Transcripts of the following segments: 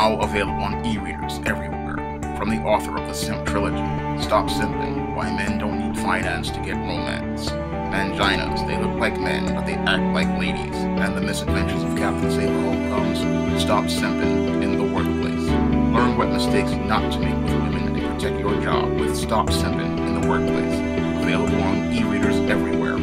now available on e-readers everywhere. From the author of the Simp Trilogy, Stop Simping, Why Men Don't Need Finance to Get Romance. Manginas, they look like men, but they act like ladies. And the misadventures of Captain Save-A-Ho comes, Stop Simping in the Workplace. Learn what mistakes not to make with women and protect your job with Stop Simping in the Workplace. Available on e-readers everywhere.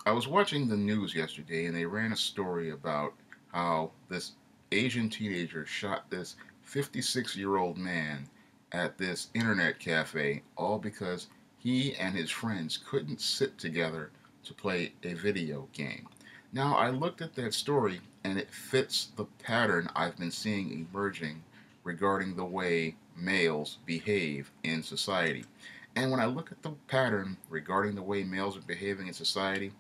I was watching the news yesterday and they ran a story about how this Asian teenager shot this 56-year-old man at this internet cafe, all because he and his friends couldn't sit together to play a video game. Now, I looked at that story and it fits the pattern I've been seeing emerging regarding the way males behave in society. And when I look at the pattern regarding the way males are behaving in society,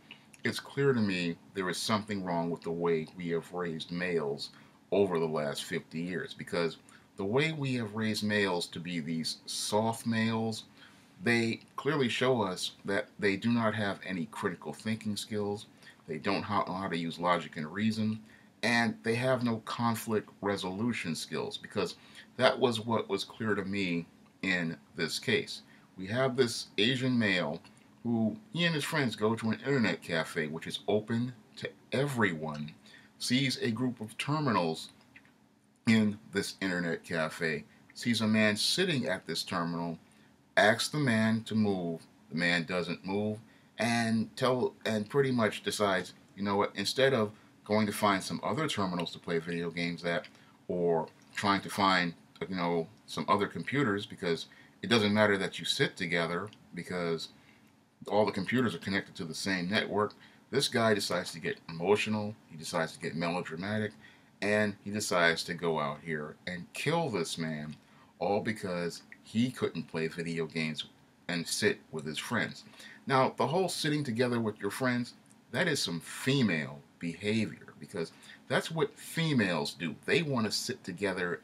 it's clear to me there is something wrong with the way we have raised males over the last 50 years, because the way we have raised males to be these soft males, they clearly show us that they do not have any critical thinking skills, they don't know how to use logic and reason, and they have no conflict resolution skills, because that was what was clear to me in this case. We have this Asian male who, he and his friends go to an internet cafe which is open to everyone, sees a group of terminals in this internet cafe, sees a man sitting at this terminal, asks the man to move, the man doesn't move, and pretty much decides, you know what, instead of going to find some other terminals to play video games at, or trying to find, some other computers, because it doesn't matter that you sit together, because all the computers are connected to the same network. This guy decides to get emotional, he decides to get melodramatic, and he decides to go out here and kill this man, all because he couldn't play video games and sit with his friends. Now, the whole sitting together with your friends, that is some female behavior, because that's what females do. They want to sit together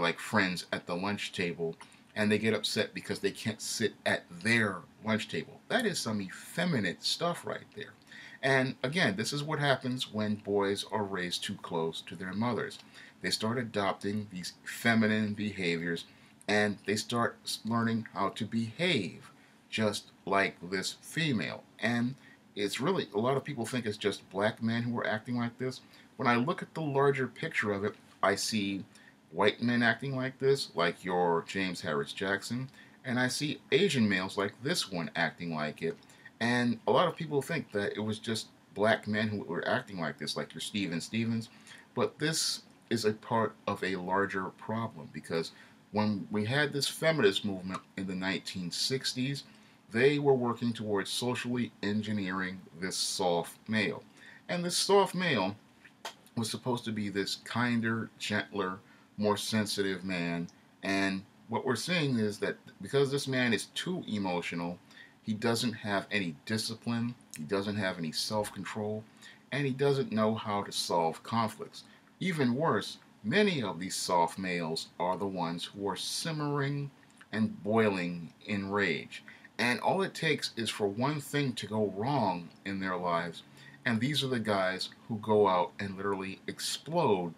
like friends at the lunch table, and they get upset because they can't sit at their lunch table. That is some effeminate stuff right there. And again, this is what happens when boys are raised too close to their mothers. They start adopting these feminine behaviors, and they start learning how to behave just like this female. And it's really, a lot of people think it's just black men who are acting like this. When I look at the larger picture of it, I see white men acting like this, like your James Harris Jackson, and I see Asian males like this one acting like it. And a lot of people think that it was just black men who were acting like this, like your Steven Stevens, but this is a part of a larger problem, because when we had this feminist movement in the 1960s, they were working towards socially engineering this soft male. And this soft male was supposed to be this kinder, gentler, more sensitive man, and what we're seeing is that because this man is too emotional, he doesn't have any discipline, he doesn't have any self-control, and he doesn't know how to solve conflicts. Even worse, many of these soft males are the ones who are simmering and boiling in rage. And all it takes is for one thing to go wrong in their lives, and these are the guys who go out and literally explode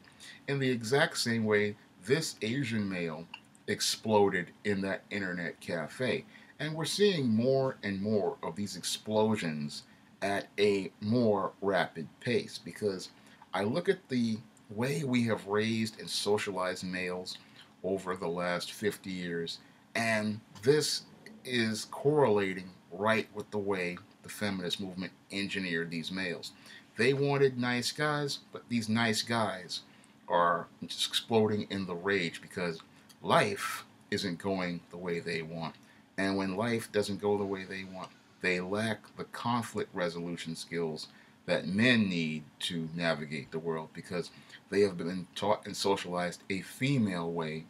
in the exact same way this Asian male exploded in that internet cafe. And we're seeing more and more of these explosions at a more rapid pace, because I look at the way we have raised and socialized males over the last 50 years, and this is correlating right with the way the feminist movement engineered these males. They wanted nice guys, but these nice guys are just exploding in the rage because life isn't going the way they want. And when life doesn't go the way they want, they lack the conflict resolution skills that men need to navigate the world, because they have been taught and socialized a female way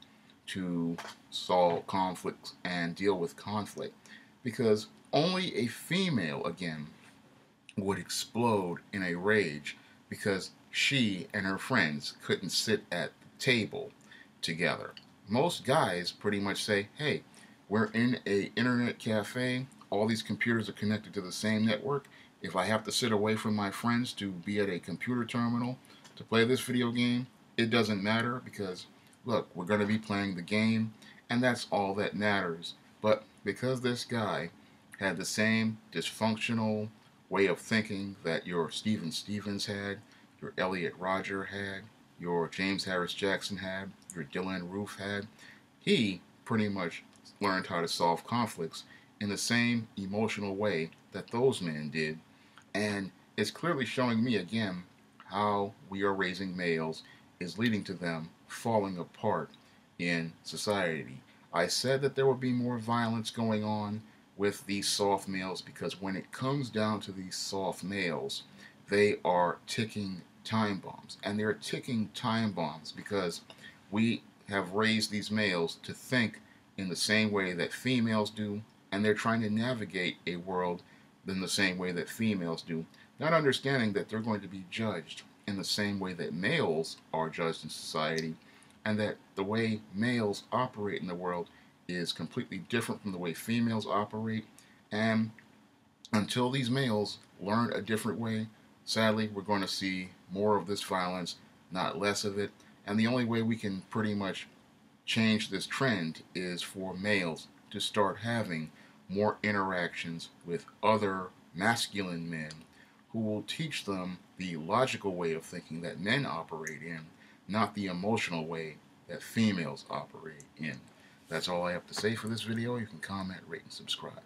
to solve conflicts and deal with conflict. Because only a female, again, would explode in a rage because she and her friends couldn't sit at the table together. Most guys pretty much say, hey, we're in an internet cafe, all these computers are connected to the same network. If I have to sit away from my friends to be at a computer terminal to play this video game, it doesn't matter because, look, we're going to be playing the game, and that's all that matters. But because this guy had the same dysfunctional way of thinking that your Steven Stevens had, your Elliot Rodger had, your James Harris Jackson had, your Dylan Roof had, he pretty much learned how to solve conflicts in the same emotional way that those men did. And it's clearly showing me again how we are raising males is leading to them falling apart in society. I said that there would be more violence going on with these soft males because when it comes down to these soft males, they are ticking time bombs. And they're ticking time bombs because we have raised these males to think in the same way that females do, and they're trying to navigate a world in the same way that females do, not understanding that they're going to be judged in the same way that males are judged in society, and that the way males operate in the world is completely different from the way females operate. And until these males learn a different way, sadly, we're going to see more of this violence, not less of it. And the only way we can pretty much change this trend is for males to start having more interactions with other masculine men who will teach them the logical way of thinking that men operate in, not the emotional way that females operate in. That's all I have to say for this video. You can comment, rate, and subscribe.